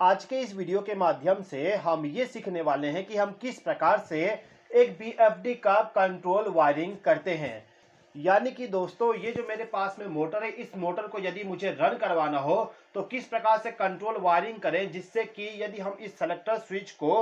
आज के इस वीडियो के माध्यम से हम ये सीखने वाले हैं कि हम किस प्रकार से एक बीएफडी का कंट्रोल वायरिंग करते हैं। यानी कि दोस्तों, ये जो मेरे पास में मोटर है, इस मोटर को यदि मुझे रन करवाना हो तो किस प्रकार से कंट्रोल वायरिंग करें, जिससे कि यदि हम इस सेलेक्टर स्विच को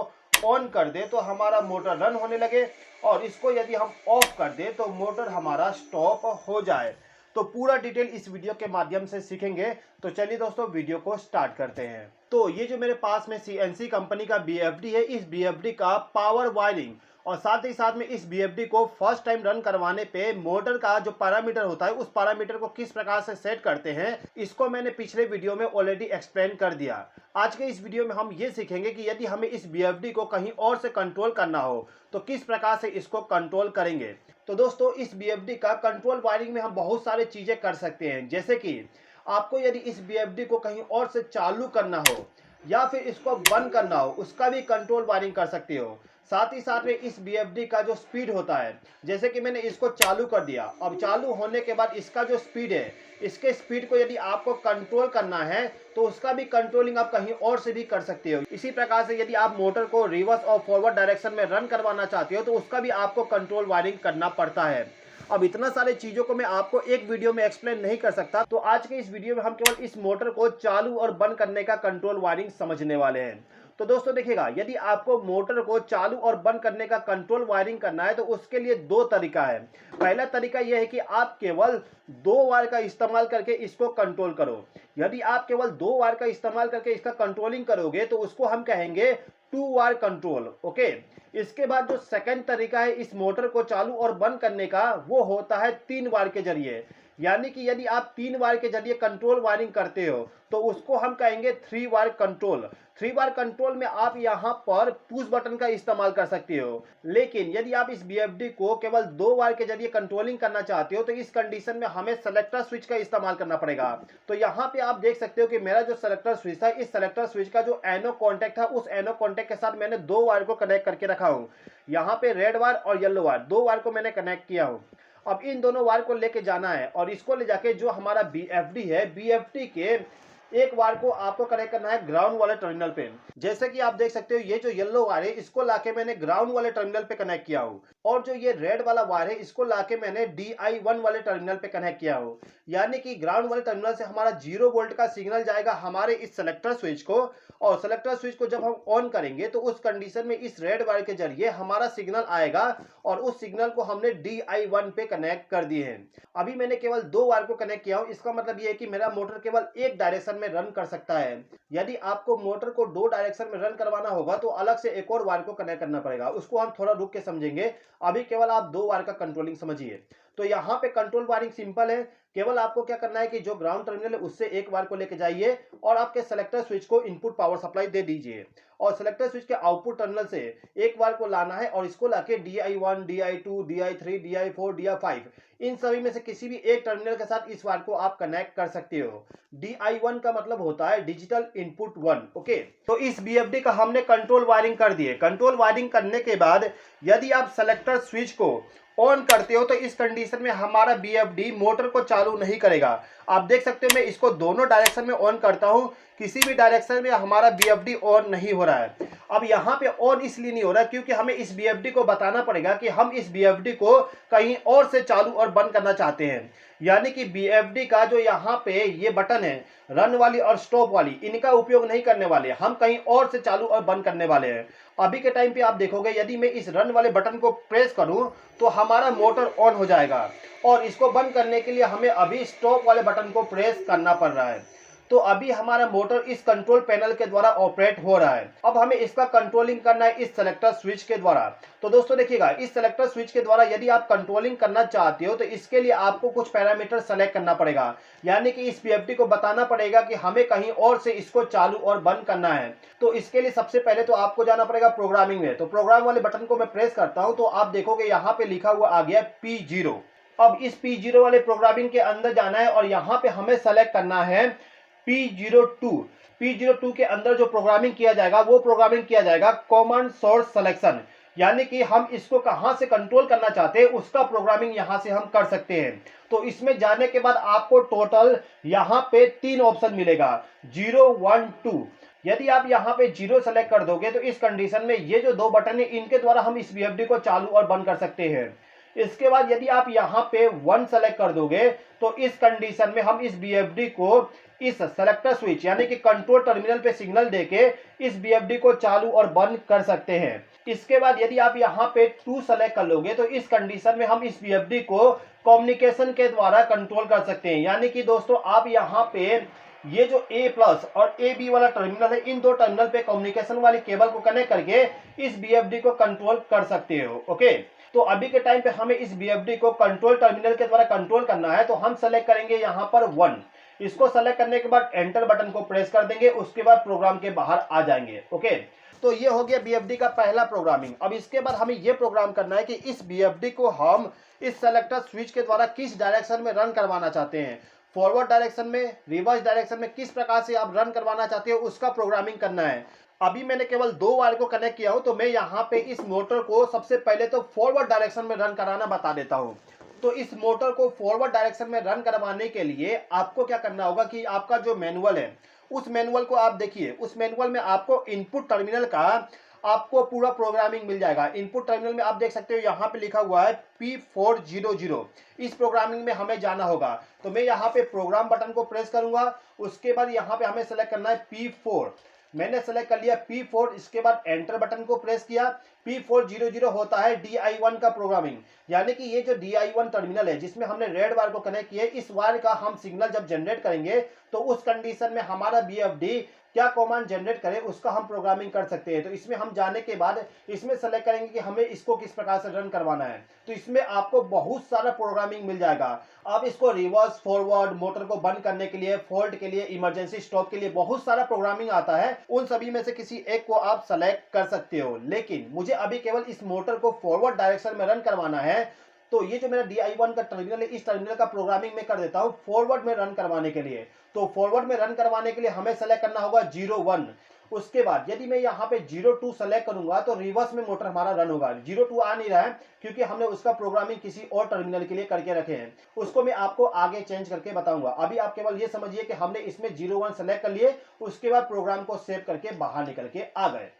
ऑन कर दें तो हमारा मोटर रन होने लगे, और इसको यदि हम ऑफ कर दें तो मोटर हमारा स्टॉप हो जाए। तो पूरा डिटेल इस वीडियो के माध्यम से सीखेंगे। तो चलिए दोस्तों, वीडियो को स्टार्ट करते हैं। तो ये जो मेरे पास में सीएनसी कंपनी का बीएफडी है, इस बीएफडी का पावर वायरिंग और साथ ही साथ में इस बीएफडी को फर्स्ट टाइम रन करवाने पे मोटर का जो पैरामीटर होता है, उस पैरामीटर को किस प्रकार से सेट करते हैं, इसको मैंने पिछले वीडियो में ऑलरेडी एक्सप्लेन कर दिया। आज के इस वीडियो में हम ये सीखेंगे कि यदि हमें इस बीएफडी को कहीं और से कंट्रोल करना हो तो किस प्रकार से इसको कंट्रोल करेंगे। तो दोस्तों, इस बीएफडी का कंट्रोल वायरिंग में हम बहुत सारे चीजें कर सकते हैं। जैसे कि आपको यदि इस बीएफडी को कहीं और से चालू करना हो या फिर इसको बंद करना हो, उसका भी कंट्रोल वायरिंग कर सकते हो। साथ ही साथ में इस बीएफडी का जो स्पीड होता है, जैसे कि मैंने इसको चालू कर दिया, अब चालू होने के बाद इसका जो स्पीड है, इसके स्पीड को यदि आपको कंट्रोल करना है तो उसका भी कंट्रोलिंग आप कहीं और से भी कर सकते हो। इसी प्रकार से यदि आप मोटर को रिवर्स और फॉरवर्ड डायरेक्शन में रन करवाना चाहते हो तो उसका भी आपको कंट्रोल वायरिंग करना पड़ता है। अब इतना सारे चीजों को मैं आपको एक वीडियो में एक्सप्लेन नहीं कर सकता, तो आज के इस वीडियो में हम केवल इस मोटर को चालू और बंद करने का कंट्रोल वायरिंग समझने वाले हैं। तो दोस्तों देखिएगा, यदि आपको मोटर को चालू और बंद करने का कंट्रोल वायरिंग करना है तो उसके लिए दो तरीका है। पहला तरीका यह है कि आप केवल दो वायर का इस्तेमाल करके इसको कंट्रोल करो। यदि आप केवल दो वायर का इस्तेमाल करके इसका कंट्रोलिंग करोगे तो उसको हम कहेंगे टू वायर कंट्रोल। ओके, इसके बाद जो सेकंड तरीका है इस मोटर को चालू और बंद करने का, वो होता है तीन वायर के जरिए। यानी कि यदि आप तीन वायर के जरिए कंट्रोल वायरिंग करते हो तो उसको हम कहेंगे three wire control. Three wire control में आप यहां पर पुश बटन का इस्तेमाल कर सकते हो। लेकिन यदि आप इस बीएफडी को केवल दो वायर के जरिए कंट्रोलिंग करना चाहते हो तो इस कंडीशन में हमें सेलेक्टर स्विच का इस्तेमाल करना पड़ेगा। तो यहाँ पे आप देख सकते हो कि मेरा जो सेलेक्टर स्विच है, इस सेलेक्टर स्विच का जो एनो कॉन्टेक्ट है, उस एनो कॉन्टेक्ट के साथ मैंने दो वायर को कनेक्ट करके रखा हूँ। यहाँ पे रेड वायर और येलो वायर, दो वायर को मैंने कनेक्ट किया हूँ। अब इन दोनों वायर को लेके जाना है और इसको ले जाके जो हमारा बीएफडी है, बीएफडी के एक वायर को आपको कनेक्ट करना है ग्राउंड वाले टर्मिनल पे। जैसे कि आप देख सकते हो, ये जो येलो वायर है इसको लाके मैंने ग्राउंड वाले टर्मिनल पे कनेक्ट किया हूँ, और जो ये रेड वाला वायर है इसको लाके मैंने DI1 वाले टर्मिनल पे कनेक्ट किया हूँ। यानी कि ग्राउंड वाले टर्मिनल से हमारा 0 वोल्ट का सिग्नल जाएगा हमारे इस सेलेक्टर स्विच को, और सेलेक्टर स्विच को जब हम ऑन करेंगे तो उस कंडीशन में इस रेड वायर के जरिए हमारा सिग्नल आएगा, और उस सिग्नल को हमने DI1 पे कनेक्ट कर दिए हैं। अभी मैंने केवल दो वायर को कनेक्ट किया हूं, इसका मतलब यह है कि मेरा मोटर केवल एक डायरेक्शन में रन कर सकता है। यदि आपको मोटर को दो डायरेक्शन में रन करवाना होगा तो अलग से एक और वायर को कनेक्ट करना पड़ेगा, उसको हम थोड़ा रुक के समझेंगे। अभी केवल आप दो वायर का कंट्रोलिंग समझिए। तो यहाँ पे कंट्रोल वायरिंग सिंपल है। केवल आपको क्या करना है कि जो ग्राउंड टर्मिनल है उससे एक वायर को लेके जाइए और आपके सेलेक्टर स्विच को इनपुट पावर सप्लाई दे दीजिए, और सेलेक्टर स्विच के आउटपुट टर्मिनल से एक वायर को लाना है और इसको लाके DI1, DI2, DI3, DI4, DI5 इन सभी में से किसी भी एक टर्मिनल के साथ इस वायर को आप कनेक्ट कर सकते हो। DI1 का मतलब होता है डिजिटल इनपुट 1। ओके, तो इस बीएफडी का हमने कंट्रोल वायरिंग कर दिए। कंट्रोल वायरिंग करने के बाद यदि आप सेलेक्टर स्विच को ऑन करते हो तो इस कंडीशन में हमारा बीएफडी मोटर को चालू नहीं करेगा। आप देख सकते हो मैं इसको दोनों डायरेक्शन में ऑन करता हूं, किसी भी डायरेक्शन में हमारा बीएफडी ऑन नहीं हो रहा है। अब यहाँ पे ऑन इसलिए नहीं हो रहा क्योंकि हमें इस बीएफडी को बताना पड़ेगा कि हम इस बीएफडी को कहीं और से चालू और बंद करना चाहते हैं। यानी कि बीएफडी का जो यहाँ पे ये बटन है, रन वाली और स्टॉप वाली, इनका उपयोग नहीं करने वाले, हम कहीं और से चालू और बंद करने वाले हैं। अभी के टाइम पे आप देखोगे यदि मैं इस रन वाले बटन को प्रेस करूं तो हमारा मोटर ऑन हो जाएगा, और इसको बंद करने के लिए हमें अभी स्टॉप वाले बटन को प्रेस करना पड़ रहा है। तो अभी हमारा मोटर इस कंट्रोल पैनल के द्वारा ऑपरेट हो रहा है। अब हमें इसका कंट्रोलिंग करना है इस सेलेक्टर स्विच के द्वारा। तो दोस्तों देखिएगा, इस सेलेक्टर स्विच के द्वारा यदि आप कंट्रोलिंग करना चाहते हो तो इसके लिए आपको कुछ पैरामीटर सेलेक्ट करना पड़ेगा। यानी कि इस बीएफडी को बताना पड़ेगा कि हमें कहीं और से इसको चालू और बंद करना है। तो इसके लिए सबसे पहले तो आपको जाना पड़ेगा प्रोग्रामिंग में। तो प्रोग्राम वाले बटन को मैं प्रेस करता हूं तो आप देखोगे यहाँ पे लिखा हुआ आ गया P0। अब इस P0 वाले प्रोग्रामिंग के अंदर जाना है और यहाँ पे हमें सेलेक्ट करना है P02। P02 के अंदर जो प्रोग्रामिंग किया जाएगा वो प्रोग्रामिंग किया जाएगा कॉमन सोर्स सिलेक्शन। यानी कि हम इसको कहां से कंट्रोल करना चाहते हैं उसका प्रोग्रामिंग यहां से हम कर सकते हैं। तो इसमें जाने के बाद आपको टोटल यहां पे तीन ऑप्शन मिलेगा, 0, 1, 2। यदि आप यहाँ पे 0 सेलेक्ट कर दोगे तो इस कंडीशन में ये जो 2 बटन है इनके द्वारा हम इस बीएफडी को चालू और बंद कर सकते हैं। इसके बाद यदि आप यहाँ पे 1 सेलेक्ट कर दोगे तो इस कंडीशन में हम इस बीएफडी को इस सेलेक्टर स्विच यानी कि कंट्रोल टर्मिनल पे सिग्नल देके इस बीएफडी को चालू और बंद कर सकते हैं। इसके बाद यदि आप यहाँ पे 2 सेलेक्ट कर लोगे तो इस कंडीशन में हम इस बीएफडी को कम्युनिकेशन के द्वारा कंट्रोल कर सकते हैं। यानी कि दोस्तों आप यहाँ पे ये जो A प्लस और AB वाला टर्मिनल है इन दो टर्मिनल पे कम्युनिकेशन वाली केबल को कनेक्ट करके इस बीएफडी को कंट्रोल कर सकते हो। ओके, तो अभी के टाइम पे हमें इस बीएफडी को कंट्रोल टर्मिनल के द्वारा कंट्रोल करना है, तो हम सेलेक्ट करेंगे यहाँ पर 1। इसको सेलेक्ट करने के बाद एंटर बटन को प्रेस कर देंगे, उसके बाद प्रोग्राम के बाहर आ जाएंगे। ओके, तो ये हो गया बीएफडी का पहला प्रोग्रामिंग। अब इसके बाद हमें ये प्रोग्राम करना है कि इस बीएफडी को हम इस सेलेक्टर स्विच के द्वारा किस डायरेक्शन में रन करवाना चाहते हैं, फॉरवर्ड डायरेक्शन में, रिवर्स डायरेक्शन में, किस प्रकार से आप रन करवाना चाहते हो उसका प्रोग्रामिंग करना है। अभी मैंने केवल 2 वायर को कनेक्ट किया हो, तो मैं यहाँ पे इस मोटर को सबसे पहले तो फॉरवर्ड डायरेक्शन में रन कराना बता देता हूँ। तो इस मोटर को फॉरवर्ड डायरेक्शन में रन करवाने के लिए आपको क्या करना होगा कि आपका जो मैनुअल है उस मैनुअल को आप देखिए, उस मैनुअल में आपको इनपुट टर्मिनल का आपको पूरा प्रोग्रामिंग मिल जाएगा। इनपुट टर्मिनल में आप देख सकते हो यहाँ पे लिखा हुआ है P400। इस प्रोग्रामिंग में हमें जाना होगा, तो मैं यहाँ पे प्रोग्राम बटन को प्रेस करूंगा। उसके बाद यहाँ पे हमें सेलेक्ट करना है P4। मैंने सेलेक्ट कर लिया P4। इसके बाद एंटर बटन को प्रेस किया। P400 होता है DI1 का प्रोग्रामिंग, यानी कि ये जो DI1 टर्मिनल है जिसमें हमने रेड वायर को कनेक्ट किया, इस वायर का हम सिग्नल जब जनरेट करेंगे तो उस कंडीशन में हमारा बीएफडी क्या कमांड जनरेट करे उसका हम प्रोग्रामिंग कर सकते हैं। तो इसमें हम जाने के बाद इसमें सेलेक्ट करेंगे कि हमें इसको किस प्रकार से रन करवाना है। तो इसमें आपको बहुत सारा प्रोग्रामिंग मिल जाएगा। आप इसको रिवर्स, फॉरवर्ड, मोटर को बंद करने के लिए, फॉल्ट के लिए, इमरजेंसी स्टॉप के लिए बहुत सारा प्रोग्रामिंग आता है। उन सभी में से किसी एक को आप सेलेक्ट कर सकते हो, लेकिन मुझे अभी केवल इस मोटर को फॉरवर्ड डायरेक्शन में रन करवाना है। तो ये जो मेरा DI1 का टर्मिनल है, इस टर्मिनल का प्रोग्रामिंग मैं कर देता हूं फॉरवर्ड में रन करवाने के लिए। तो फॉरवर्ड में रन करवाने के लिए हमें सेलेक्ट करना होगा 01। उसके बाद यदि मैं यहाँ पे 02 सेलेक्ट करूंगा तो रिवर्स में मोटर हमारा रन होगा। 02 आ नहीं रहा है क्योंकि हमने उसका प्रोग्रामिंग किसी और टर्मिनल के लिए करके रखे हैं, उसको मैं आपको आगे चेंज करके बताऊंगा। अभी आप केवल ये समझिए कि हमने इसमें 01 सेलेक्ट कर लिए, उसके बाद प्रोग्राम को सेव करके बाहर निकल के आ गए।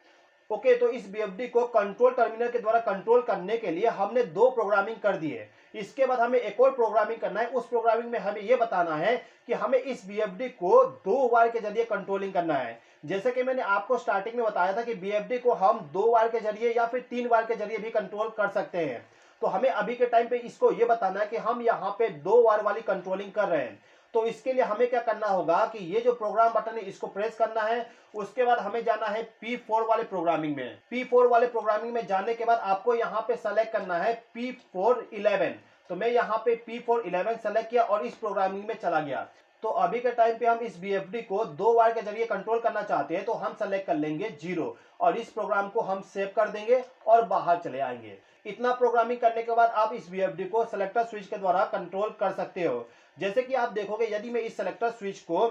ओके, तो इस बीएफडी को कंट्रोल टर्मिनल के द्वारा कंट्रोल करने के लिए हमने 2 प्रोग्रामिंग कर दिए। इसके बाद हमें एक और प्रोग्रामिंग करना है। उस प्रोग्रामिंग में हमें यह बताना है कि हमें इस बीएफडी को 2 वायर के जरिए कंट्रोलिंग करना है। जैसे कि मैंने आपको स्टार्टिंग में बताया था कि बीएफडी को हम 2 वायर के जरिए या फिर 3 वायर के जरिए भी कंट्रोल कर सकते हैं। तो हमें अभी के टाइम पे इसको यह बताना है कि हम यहाँ पे 2 वायर वाली कंट्रोलिंग कर रहे हैं। तो इसके लिए हमें क्या करना होगा कि ये जो प्रोग्राम बटन है इसको प्रेस करना है। उसके बाद हमें जाना है P4 वाले प्रोग्रामिंग में। P4 वाले प्रोग्रामिंग में जाने के बाद आपको यहाँ पे सेलेक्ट करना है P411। तो मैं यहाँ पे P411 सेलेक्ट किया और इस प्रोग्रामिंग में चला गया। तो अभी के टाइम पे हम इस बीएफडी को 2 वायर के जरिए कंट्रोल करना चाहते हैं, तो हम सेलेक्ट कर लेंगे 0 और इस प्रोग्राम को हम सेव कर देंगे और बाहर चले आएंगे। इतना प्रोग्रामिंग करने के बाद आप इस बीएफडी को सेलेक्टर स्विच के द्वारा कंट्रोल कर सकते हो। जैसे कि आप देखोगे यदि मैं इस सेलेक्टर स्विच को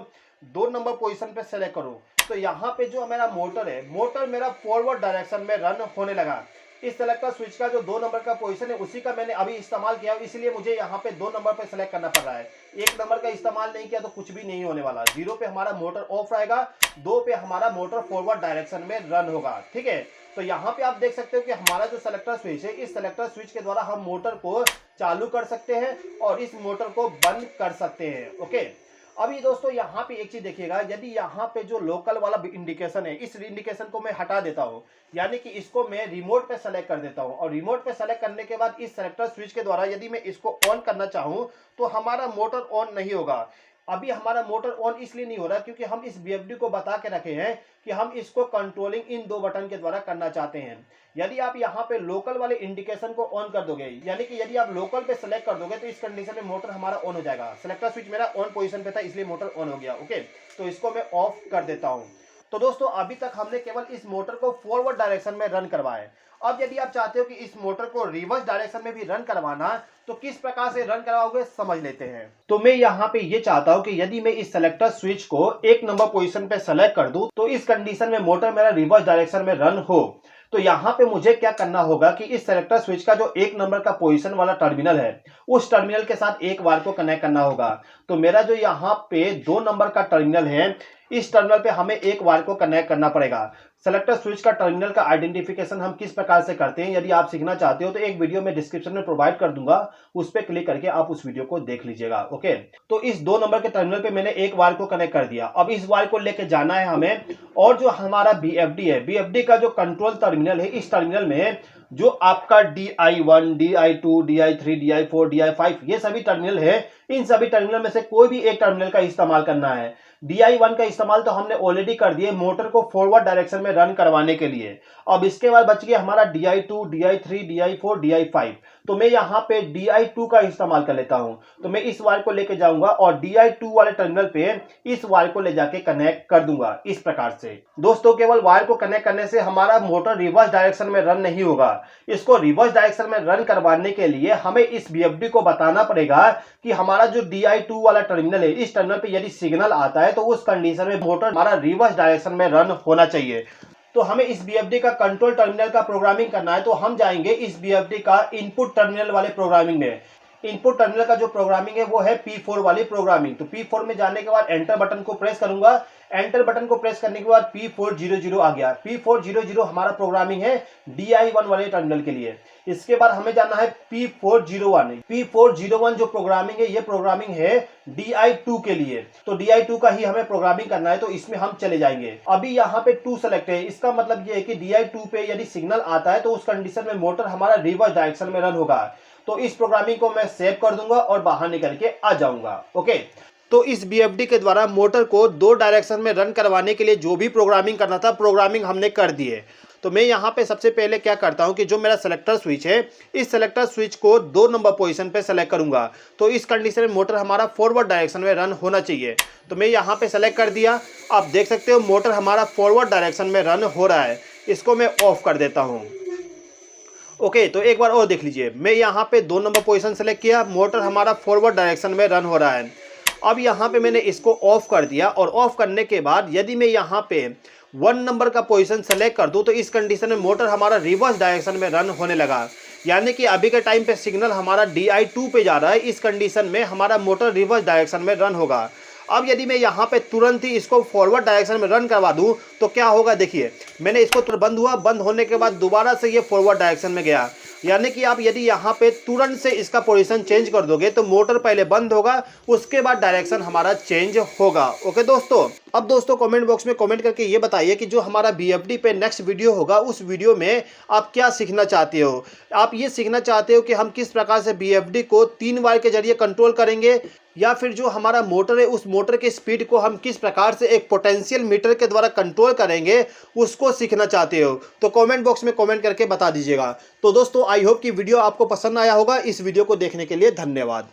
2 नंबर पोजीशन पे सेलेक्ट करूं तो यहाँ पे जो मेरा मोटर है, मोटर मेरा फॉरवर्ड डायरेक्शन में रन होने लगा। इस सेलेक्टर स्विच का जो 2 नंबर का पोजीशन है उसी का मैंने अभी इस्तेमाल किया, इसलिए मुझे यहाँ पे 2 नंबर पे सेलेक्ट करना पड़ रहा है। 1 नंबर का इस्तेमाल नहीं किया तो कुछ भी नहीं होने वाला। 0 पे हमारा मोटर ऑफ रहेगा, 2 पे हमारा मोटर फॉरवर्ड डायरेक्शन में रन होगा। ठीक है, तो यहाँ पे आप देख सकते हो कि हमारा जो सेलेक्टर स्विच है, इस सेलेक्टर स्विच के द्वारा हम मोटर को चालू कर सकते हैं और इस मोटर को बंद कर सकते हैं। ओके, अभी दोस्तों यहाँ पे एक चीज देखिएगा, यदि यहाँ पे जो लोकल वाला इंडिकेशन है, इस इंडिकेशन को मैं हटा देता हूँ, यानी कि इसको मैं रिमोट पे सेलेक्ट कर देता हूँ और रिमोट पे सेलेक्ट करने के बाद इस सेलेक्टर स्विच के द्वारा यदि मैं इसको ऑन करना चाहूँ तो हमारा मोटर ऑन नहीं होगा। अभी हमारा मोटर ऑन इसलिए नहीं हो रहा क्योंकि हम इस बीएफडी को बता के रखे हैं कि हम इसको कंट्रोलिंग इन 2 बटन के द्वारा करना चाहते हैं। यदि आप यहाँ पे लोकल वाले इंडिकेशन को ऑन कर दोगे, यानी कि यदि आप लोकल पे सेलेक्ट कर दोगे तो इस कंडीशन में मोटर हमारा ऑन हो जाएगा। सेलेक्टर स्विच मेरा ऑन पोजीशन पे था इसलिए मोटर ऑन हो गया। ओके, तो इसको मैं ऑफ कर देता हूँ। तो दोस्तों अभी तक हमने केवल इस मोटर को फॉरवर्ड डायरेक्शन में रन करवाया। अब यदि आप चाहते हो कि इस मोटर को रिवर्स डायरेक्शन में भी रन करवाना तो किस प्रकार से रन करवाओगे समझ लेते हैं। तो मैं यहाँ पे ये चाहता हूँ कि यदि मैं इस सेलेक्टर स्विच को 1 नंबर पोजीशन पे सेलेक्ट कर दूं तो इस कंडीशन में मोटर मेरा रिवर्स डायरेक्शन में रन हो। तो यहाँ पे मुझे क्या करना होगा कि इस सेलेक्टर स्विच का जो 1 नंबर का पोजीशन वाला टर्मिनल है उस टर्मिनल के साथ एक वायर को कनेक्ट करना होगा। तो मेरा जो यहाँ पे 2 नंबर का टर्मिनल है इस टर्मिनल पे हमें एक वायर को कनेक्ट करना पड़ेगा। सेलेक्टर स्विच का टर्मिनल का आइडेंटिफिकेशन हम किस प्रकार से करते हैं, यदि आप सीखना चाहते हो तो एक वीडियो में डिस्क्रिप्शन में प्रोवाइड कर दूंगा, उस पर क्लिक करके आप उस वीडियो को देख लीजिएगा। ओके, तो इस 2 नंबर के टर्मिनल पे मैंने एक वायर को कनेक्ट कर दिया। अब इस वायर को लेके जाना है हमें, और जो हमारा BFD है, BFD का जो कंट्रोल टर्मिनल है, इस टर्मिनल में जो आपका DI1, DI2, DI3, DI4, DI5 ये सभी टर्मिनल है, इन सभी टर्मिनल में से कोई भी एक टर्मिनल का इस्तेमाल करना है। DI1 का इस्तेमाल तो हमने ऑलरेडी कर दिए मोटर को फॉरवर्ड डायरेक्शन में रन करवाने के लिए। अब इसके बाद बच गया हमारा DI2, DI3, DI4, DI5। तो मैं यहाँ पे DI2 का इस्तेमाल कर लेता हूँ। तो मैं इस वायर को लेके जाऊंगा और DI2 वाले टर्मिनल पे इस वायर को ले जाके कनेक्ट कर दूंगा इस प्रकार से। दोस्तों, केवल वायर को कनेक्ट करने से हमारा मोटर रिवर्स डायरेक्शन में रन नहीं होगा। इसको रिवर्स डायरेक्शन में रन करवाने के लिए हमें इस BFD को बताना पड़ेगा कि हमारा जो DI2 वाला टर्मिनल है, इस टर्मिनल पे यदि सिग्नल आता है तो उस कंडीशन में मोटर हमारा रिवर्स डायरेक्शन में रन होना चाहिए। तो हमें इस BFD का कंट्रोल टर्मिनल का प्रोग्रामिंग करना है। तो हम जाएंगे इस BFD का इनपुट टर्मिनल वाले प्रोग्रामिंग में। इनपुट टर्मिनल का जो प्रोग्रामिंग है वो है P4 वाली प्रोग्रामिंग। तो P4 में जाने के बाद एंटर बटन को प्रेस करूंगा। एंटर बटन को प्रेस करने के बाद P400 आ गया। P400 हमारा प्रोग्रामिंग है DI1 वाले टर्मिनल के लिए। इसके बाद हमें जाना है P401। P401 जो प्रोग्रामिंग है, ये प्रोग्रामिंग है DI2 के लिए। तो DI2 का ही हमें प्रोग्रामिंग करना है, तो इसमें हम चले जाएंगे। अभी यहाँ पे 2 सेलेक्ट है, इसका मतलब ये है कि DI2 पे यदि सिग्नल आता है तो उस कंडीशन में मोटर हमारा रिवर्स डायरेक्शन में रन होगा। तो इस प्रोग्रामिंग को मैं सेव कर दूंगा और बाहर निकल के आ जाऊंगा। ओके, तो इस BFD के द्वारा मोटर को 2 डायरेक्शन में रन करवाने के लिए जो भी प्रोग्रामिंग करना था, प्रोग्रामिंग हमने कर दी है। तो मैं यहाँ पे सबसे पहले क्या करता हूँ कि जो मेरा सेलेक्टर स्विच है, इस सेलेक्टर स्विच को 2 नंबर पोजीशन पे सेलेक्ट करूंगा। तो इस कंडीशन में मोटर हमारा फॉरवर्ड डायरेक्शन में रन होना चाहिए। तो मैं यहाँ पे सेलेक्ट कर दिया। आप देख सकते हो मोटर हमारा फॉरवर्ड डायरेक्शन में रन हो रहा है। इसको मैं ऑफ कर देता हूँ। ओके, तो एक बार और देख लीजिए, मैं यहाँ पे 2 नंबर पोजीशन सेलेक्ट किया, मोटर हमारा फॉरवर्ड डायरेक्शन में रन हो रहा है। अब यहाँ पे मैंने इसको ऑफ कर दिया, और ऑफ करने के बाद यदि मैं यहाँ पे 1 नंबर का पोजीशन सेलेक्ट कर दूं तो इस कंडीशन में मोटर हमारा रिवर्स डायरेक्शन में रन होने लगा। यानी कि अभी के टाइम पे सिग्नल हमारा DI2 पे जा रहा है, इस कंडीशन में हमारा मोटर रिवर्स डायरेक्शन में रन होगा। अब यदि मैं यहाँ पे तुरंत ही इसको फॉरवर्ड डायरेक्शन में रन करवा दूं तो क्या होगा, देखिए मैंने इसको बंद हुआ, बंद होने के बाद दोबारा से ये फॉरवर्ड डायरेक्शन में गया। यानी कि आप यदि यहाँ पे तुरंत से इसका पोजीशन चेंज कर दोगे तो मोटर पहले बंद होगा, उसके बाद डायरेक्शन हमारा चेंज होगा। ओके दोस्तों, अब दोस्तों कमेंट बॉक्स में कमेंट करके ये बताइए कि जो हमारा BFD पे नेक्स्ट वीडियो होगा, उस वीडियो में आप क्या सीखना चाहते हो। आप ये सीखना चाहते हो कि हम किस प्रकार से BFD को 3 वायर के जरिए कंट्रोल करेंगे, या फिर जो हमारा मोटर है उस मोटर के स्पीड को हम किस प्रकार से एक पोटेंशियल मीटर के द्वारा कंट्रोल करेंगे, उसको सीखना चाहते हो। तो कमेंट बॉक्स में कमेंट करके बता दीजिएगा। तो दोस्तों, आई होप कि वीडियो आपको पसंद आया होगा। इस वीडियो को देखने के लिए धन्यवाद।